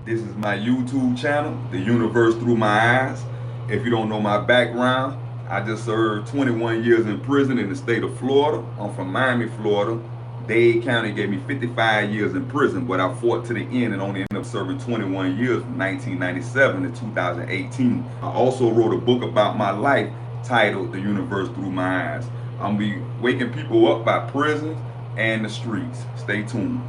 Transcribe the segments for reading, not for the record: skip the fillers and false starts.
This is my YouTube channel, The Universe Through My Eyes. If you don't know my background, I just served 21 years in prison in the state of Florida. I'm from Miami, Florida. Dade County gave me 55 years in prison, but I fought to the end and only ended up serving 21 years from 1997 to 2018. I also wrote a book about my life titled The Universe Through My Eyes. I'm be waking people up by prisons and the streets. Stay tuned.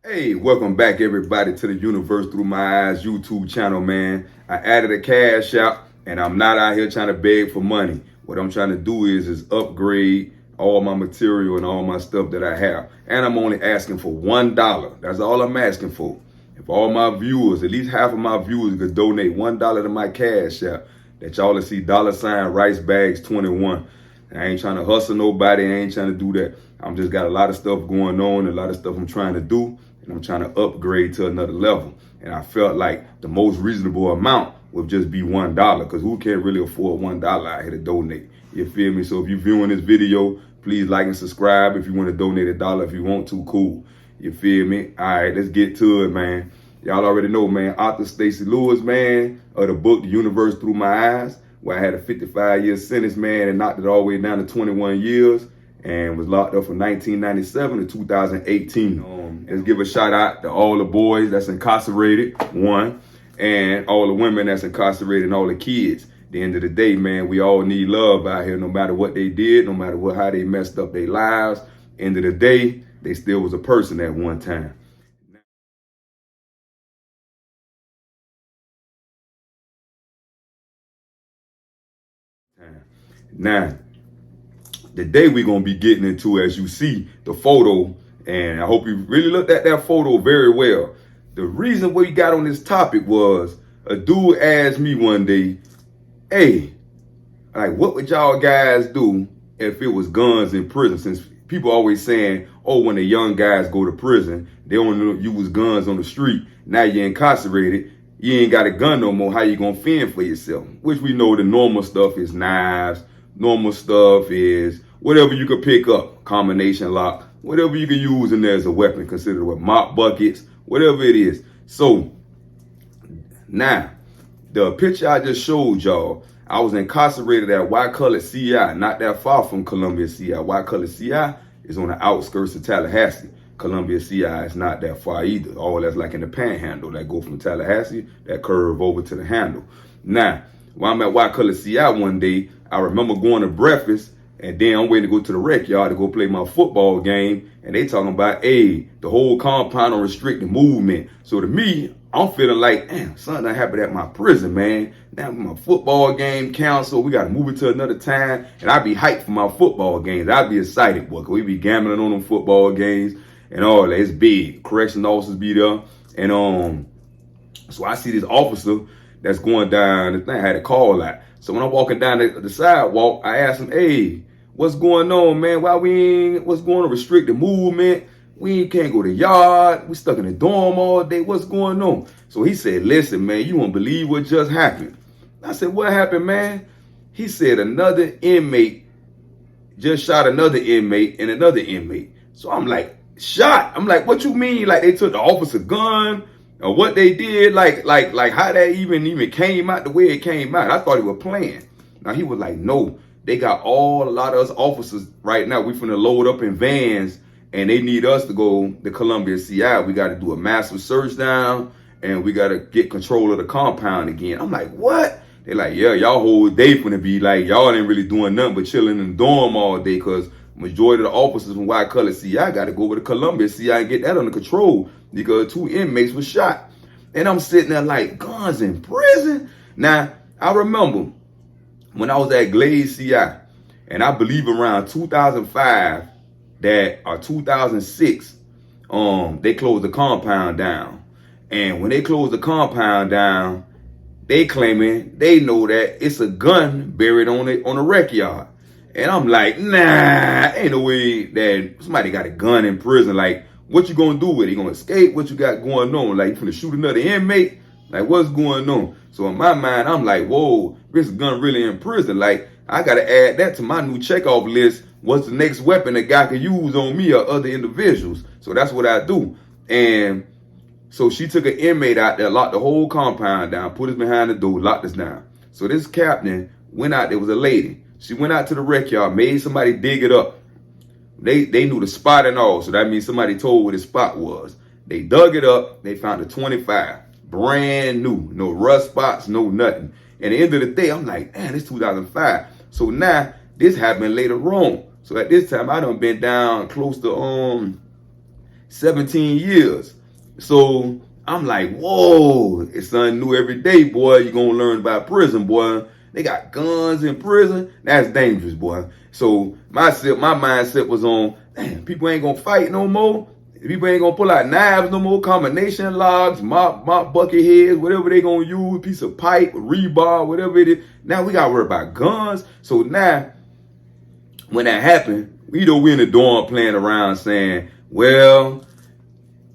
Hey, welcome back everybody to the Universe Through My Eyes YouTube channel, man. I added a cash out and I'm not out here trying to beg for money. What I'm trying to do is upgrade all my material and all my stuff that I have. And I'm only asking for $1. That's all I'm asking for. If all my viewers, at least half of my viewers could donate $1 to my cash out, that y'all will see $Rice Bags 21. I ain't trying to hustle nobody. I ain't trying to do that. I'm just got a lot of stuff going on, a lot of stuff I'm trying to do, and I'm trying to upgrade to another level. And I felt like the most reasonable amount would just be $1, because who can't really afford $1 out here to donate? You feel me? So if you're viewing this video, please like and subscribe. If you want to donate $1, if you want to, cool. You feel me? All right, let's get to it, man. Y'all already know, man, author Stacii Lewis, man, of the book, The Universe Through My Eyes, where I had a 55-year sentence, man, and knocked it all the way down to 21 years and was locked up from 1997 to 2018. Let's give a shout out to all the boys that's incarcerated, one, and all the women that's incarcerated and all the kids. At the end of the day, man, we all need love out here, no matter what they did, no matter how they messed up their lives. End of the day, they still was a person at one time. Now, the day we're going to be getting into, as you see, the photo, and I hope you really looked at that photo very well. The reason we got on this topic was a dude asked me one day, hey, like, what would y'all guys do if it was guns in prison? Since people always saying, oh, when the young guys go to prison, they only use guns on the street. Now you're incarcerated. You ain't got a gun no more. How you going to fend for yourself? Which we know the normal stuff is knives. Normal stuff is whatever you could pick up, combination lock, whatever you can use in there as a weapon, considered with mop buckets, whatever it is. So now, the picture I just showed y'all, I was incarcerated at White Color CI, not that far from Columbia CI. White Color CI is on the outskirts of Tallahassee. Columbia CI is not that far either. All that's like in the panhandle that go from Tallahassee, that curve over to the handle. Now, while I'm at White Color CI one day, I remember going to breakfast, and then I'm waiting to go to the rec yard to go play my football game, and they talking about, hey, the whole compound on restricted movement. So to me, I'm feeling like, damn, something happened at my prison, man. Now my football game canceled. We got to move it to another time, and I'd be hyped for my football games. I'd be excited, boy, because we be gambling on them football games and all that. It's big. Correction officers be there, and so I see this officer that's going down the thing. I had a call out. So when I'm walking down the sidewalk, I asked him, hey, what's going on, man? What's going on? Restricted movement. We can't go to yard. We stuck in the dorm all day. What's going on? So he said, listen, man, you won't believe what just happened. I said, what happened, man? He said another inmate just shot another inmate and another inmate. So I'm like, shot? I'm like, what you mean? Like they took the officer gun? Or what they did, like how that even came out the way it came out. I thought he was playing. Now he was like, no, they got a lot of us officers right now. We finna load up in vans, and they need us to go to Columbia CI. We got to do a massive search down, and we got to get control of the compound again. I'm like, what? They're like, yeah, y'all whole day finna be like, y'all ain't really doing nothing but chilling in the dorm all day, because majority of the officers from White Color CI got to go over to Columbia CI and get that under control, because 2 inmates were shot. And I'm sitting there like, guns in prison? Now, I remember when I was at Glaze CI, and I believe around 2005 or 2006, they closed the compound down. And when they closed the compound down, they claiming they know that it's a gun buried on the rec yard. And I'm like, nah, ain't no way that somebody got a gun in prison. Like, what you gonna do with it? You gonna escape? What you got going on? Like, you finna shoot another inmate? Like, what's going on? So in my mind, I'm like, whoa, this gun really in prison. Like, I gotta add that to my new checkoff list what's the next weapon a guy could use on me or other individuals. So that's what I do. And so she took an inmate out there, locked the whole compound down, put us behind the door, locked us down. So this captain went out, there was a lady. She went out to the wreck yard, made somebody dig it up. They knew the spot and all, so that means somebody told where the spot was. They dug it up, they found a 25, brand new, no rust spots, no nothing. And at the end of the day, I'm like, man, it's 2005. So now, this happened later on. So at this time, I done been down close to 17 years. So I'm like, whoa, it's something new every day, boy. You're going to learn about prison, boy. They got guns in prison. That's dangerous, boy. So my mindset was on, damn, people ain't going to fight no more. People ain't going to pull out knives no more, combination logs, mop bucket heads, whatever they going to use, piece of pipe, rebar, whatever it is. Now we got to worry about guns. So now, when that happened, we in the dorm playing around saying, well,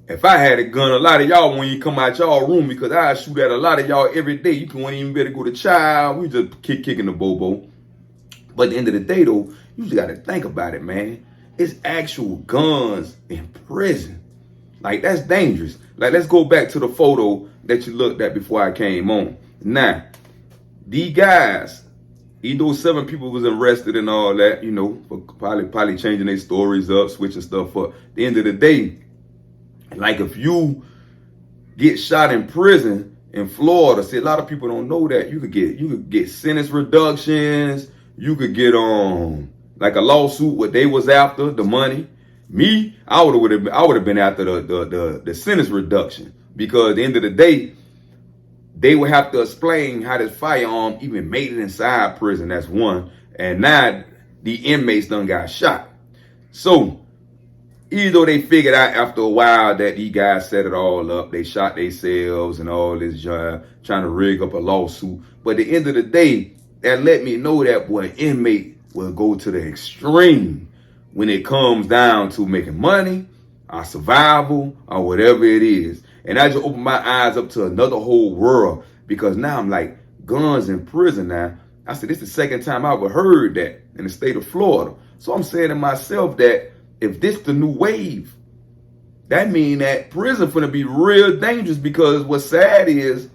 if I had a gun, a lot of y'all won't even come out y'all room because I shoot at a lot of y'all every day. You won't even better go to child. We just kicking the bobo. But at the end of the day, though, you just got to think about it, man. It's actual guns in prison. Like, that's dangerous. Like, let's go back to the photo that you looked at before I came on. Now, these guys, even though 7 people was arrested and all that, you know, for probably changing their stories up, switching stuff up. At the end of the day, like if you get shot in prison in Florida, see, a lot of people don't know that you could get sentence reductions. You could get like a lawsuit what they was after, the money. Me, I would have been after the sentence reduction, because at the end of the day, they would have to explain how this firearm even made it inside prison. That's one. And now the inmates done got shot. So even though they figured out after a while that these guys set it all up, they shot themselves and all this trying to rig up a lawsuit. But at the end of the day, that let me know that boy, an inmate will go to the extreme when it comes down to making money, or survival, or whatever it is. And I just opened my eyes up to another whole world, because now I'm like, guns in prison now. I said, this is the second time I ever heard that in the state of Florida. So I'm saying to myself that if this the new wave, that mean that prison finna be real dangerous, because what's sad is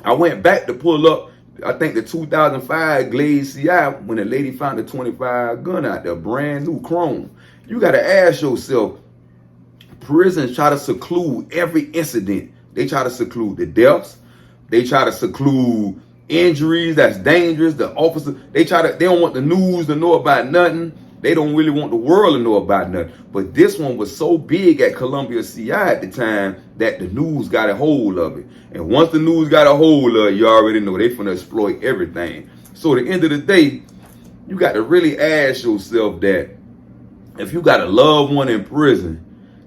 I went back to pull up, I think the 2005 Glaze CI, when the lady found the 25 gun out there, brand new chrome. You got to ask yourself, prisons try to seclude every incident. They try to seclude the deaths. They try to seclude injuries that's dangerous. The officer, they don't want the news to know about nothing. They don't really want the world to know about nothing. But this one was so big at Columbia CI at the time that the news got a hold of it. And once the news got a hold of it, you already know they finna exploit everything. So at the end of the day, you got to really ask yourself that if you got a loved one in prison,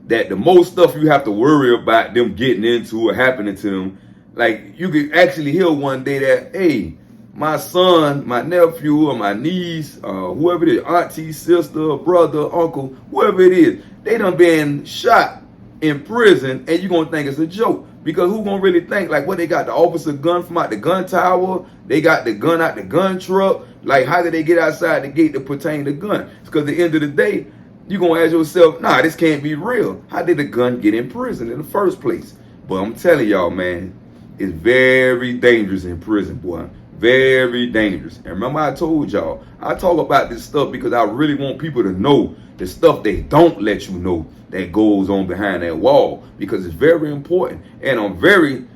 that the most stuff you have to worry about them getting into or happening to them, like you could actually hear one day that, hey, my son, my nephew, or my niece, whoever it is, auntie, sister, brother, uncle, whoever it is, they done been shot in prison, and you're going to think it's a joke. Because who going to really think, like, what, they got the officer gun from out the gun tower? They got the gun out the gun truck? Like, how did they get outside the gate to pertain the gun? Because at the end of the day, you're going to ask yourself, nah, this can't be real. How did the gun get in prison in the first place? But I'm telling y'all, man, it's very dangerous in prison, boy. Very dangerous. And remember I told y'all, I talk about this stuff because I really want people to know the stuff they don't let you know that goes on behind that wall, because it's very important. And I'm very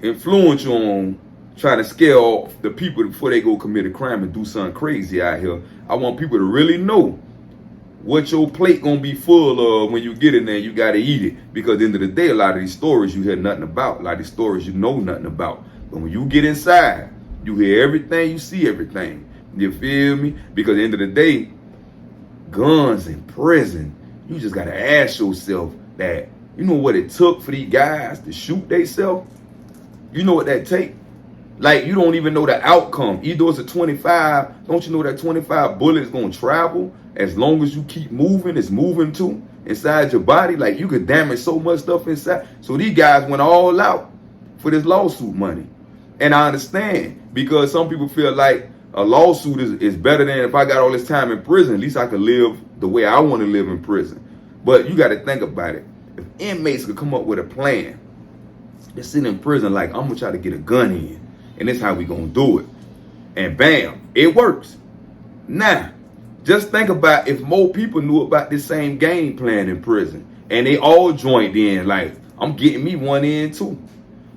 influential on trying to scare off the people before they go commit a crime and do something crazy out here. I want people to really know what your plate gonna be full of when you get in there. You gotta eat it, because at the end of the day, a lot of these stories you hear nothing about. A lot of these stories you know nothing about. But when you get inside, you hear everything, you see everything. You feel me? Because at the end of the day, guns in prison, you just gotta ask yourself that, you know what it took for these guys to shoot themselves? You know what that take? Like, you don't even know the outcome. Either it's a 25, don't you know that 25 bullets gonna travel as long as you keep moving, it's moving too inside your body? Like, you could damage so much stuff inside. So these guys went all out for this lawsuit money. And I understand, because some people feel like, a lawsuit is better than if I got all this time in prison. At least I could live the way I want to live in prison. But you got to think about it. If inmates could come up with a plan, they're sitting in prison like, I'm going to try to get a gun in. And this is how we going to do it. And bam, it works. Now, just think about if more people knew about this same game plan in prison. And they all joined in like, I'm getting me one in too.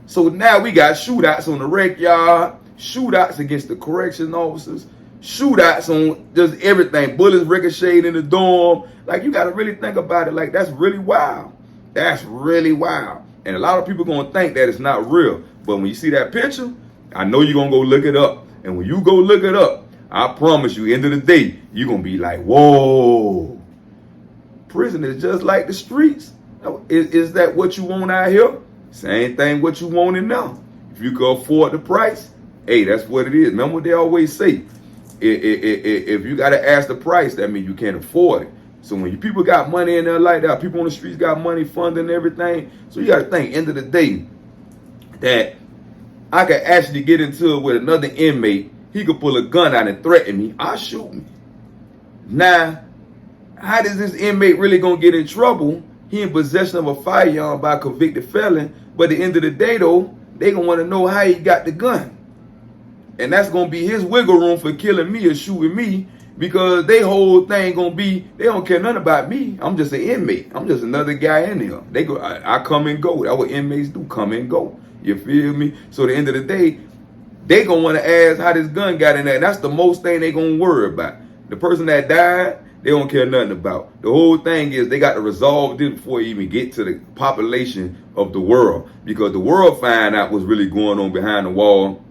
So now we got shootouts on the rec yard, shootouts against the correction officers, shootouts on just everything, bullets ricocheting in the dorm. Like, you got to really think about it. Like, that's really wild. That's really wild. And a lot of people going to think that it's not real. But when you see that picture, I know you're going to go look it up. And when you go look it up, I promise you, end of the day, you're going to be like, whoa, prison is just like the streets. Is that what you want out here? Same thing what you want in now. If you can afford the price, hey, that's what it is. Remember what they always say. If you got to ask the price, that means you can't afford it. So when you people got money in there like that, people on the streets got money, funding everything. So you got to think, end of the day, that I could actually get into it with another inmate. He could pull a gun out and threaten me. I'll shoot me. Now, how does this inmate really going to get in trouble? He in possession of a firearm by a convicted felon. But at the end of the day, though, they going to want to know how he got the gun. And that's going to be his wiggle room for killing me or shooting me, because they whole thing going to be, they don't care nothing about me. I'm just an inmate. I'm just another guy in here. They go, I come and go. That's what inmates do, come and go. You feel me? So at the end of the day, they going to want to ask how this gun got in there. That's the most thing they going to worry about. The person that died, they don't care nothing about. The whole thing is they got to resolve this before you even get to the population of the world. Because the world find out what's really going on behind the wall.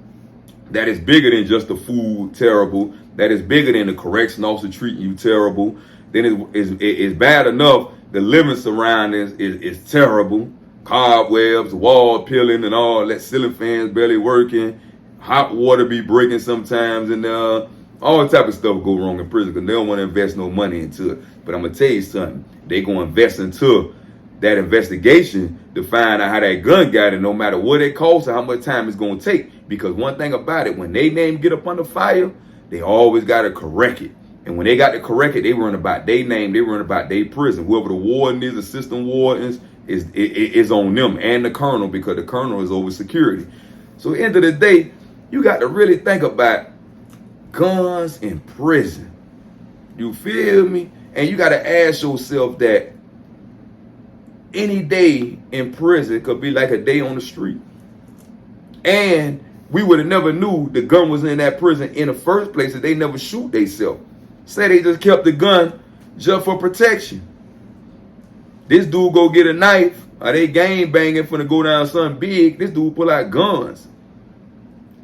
That is bigger than just the food terrible. That is bigger than the correction officer treating you terrible. Then it's bad enough the living surroundings is terrible. Cobwebs, wall peeling and all that, ceiling fans barely working. Hot water be breaking sometimes, and all type of stuff go wrong in prison because they don't want to invest no money into it. But I'm going to tell you something. They going to invest into that investigation to find out how that gun got it, no matter what it costs or how much time it's going to take. Because one thing about it, when they name get up under fire, they always got to correct it. And when they got to correct it, they run about their name, they run about their prison. Whoever the warden is, assistant wardens, is on them, and the colonel, because the colonel is over security. So at the end of the day, you got to really think about guns in prison. You feel me? And you got to ask yourself that any day in prison could be like a day on the street. And we would have never knew the gun was in that prison in the first place if they never shoot themselves. Say they just kept the gun just for protection. This dude go get a knife, or they gang banging finna go down something big. This dude pull out guns.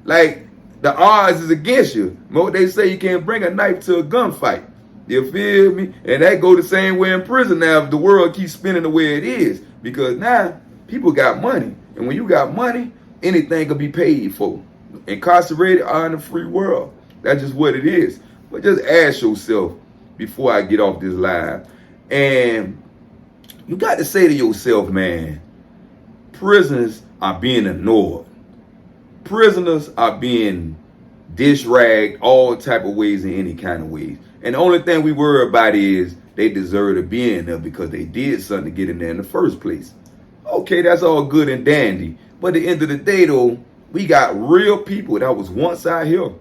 Like, the odds is against you. What they say, you can't bring a knife to a gunfight. You feel me? And that go the same way in prison now if the world keeps spinning the way it is. Because now, people got money. And when you got money, anything can be paid for. Incarcerated are in a free world. That's just what it is. But just ask yourself before I get off this live. And you got to say to yourself, man, prisoners are being ignored. Prisoners are being dish-ragged all type of ways in any kind of ways. And the only thing we worry about is they deserve to be in there because they did something to get in there in the first place. Okay, that's all good and dandy. But at the end of the day, though, we got real people that was once out here,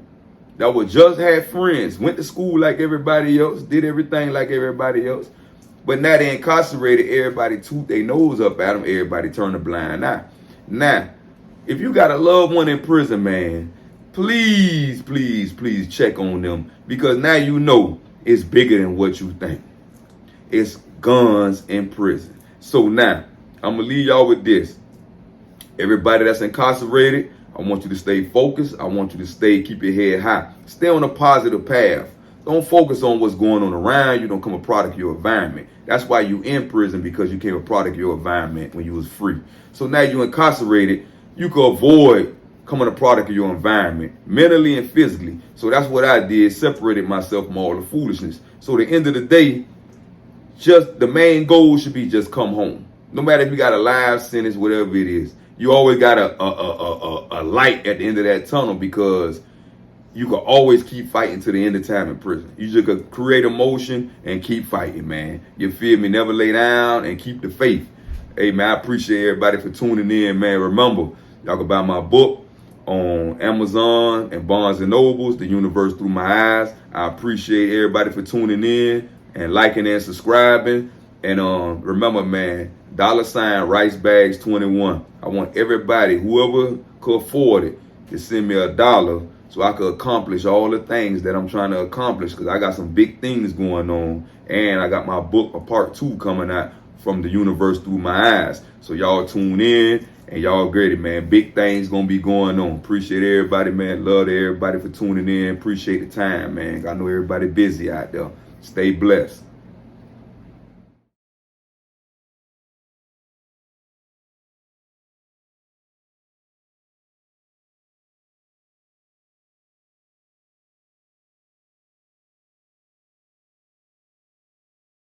that would just had friends, went to school like everybody else, did everything like everybody else. But now they incarcerated, everybody toot their nose up at them, everybody turn a blind eye. Now, if you got a loved one in prison, man, please, please, please check on them, because now you know it's bigger than what you think. It's guns in prison. So now, I'm going to leave y'all with this. Everybody that's incarcerated, I want you to stay focused. I want you to keep your head high. Stay on a positive path. Don't focus on what's going on around you. Don't become a product of your environment. That's why you in prison, because you became a product of your environment when you was free. So now you incarcerated, you can avoid becoming a product of your environment, mentally and physically. So that's what I did, separated myself from all the foolishness. So at the end of the day, just the main goal should be just come home. No matter if you got a life sentence, whatever it is, you always got a light at the end of that tunnel, because you can always keep fighting to the end of time in prison. You just could create emotion and keep fighting, man. You feel me? Never lay down and keep the faith. Hey, man, I appreciate everybody for tuning in, man. Remember, y'all can buy my book on Amazon and Barnes & Nobles, The Universe Through My Eyes. I appreciate everybody for tuning in and liking and subscribing. And remember, man, $RiceBags21. I want everybody, whoever could afford it, to send me $1 so I could accomplish all the things that I'm trying to accomplish, because I got some big things going on, and I got my book, a part 2, coming out from The Universe Through My Eyes. So y'all tune in and y'all great, man. Big things gonna be going on. Appreciate everybody, man. Love to everybody for tuning in. Appreciate the time, man. I know everybody busy out there. Stay blessed.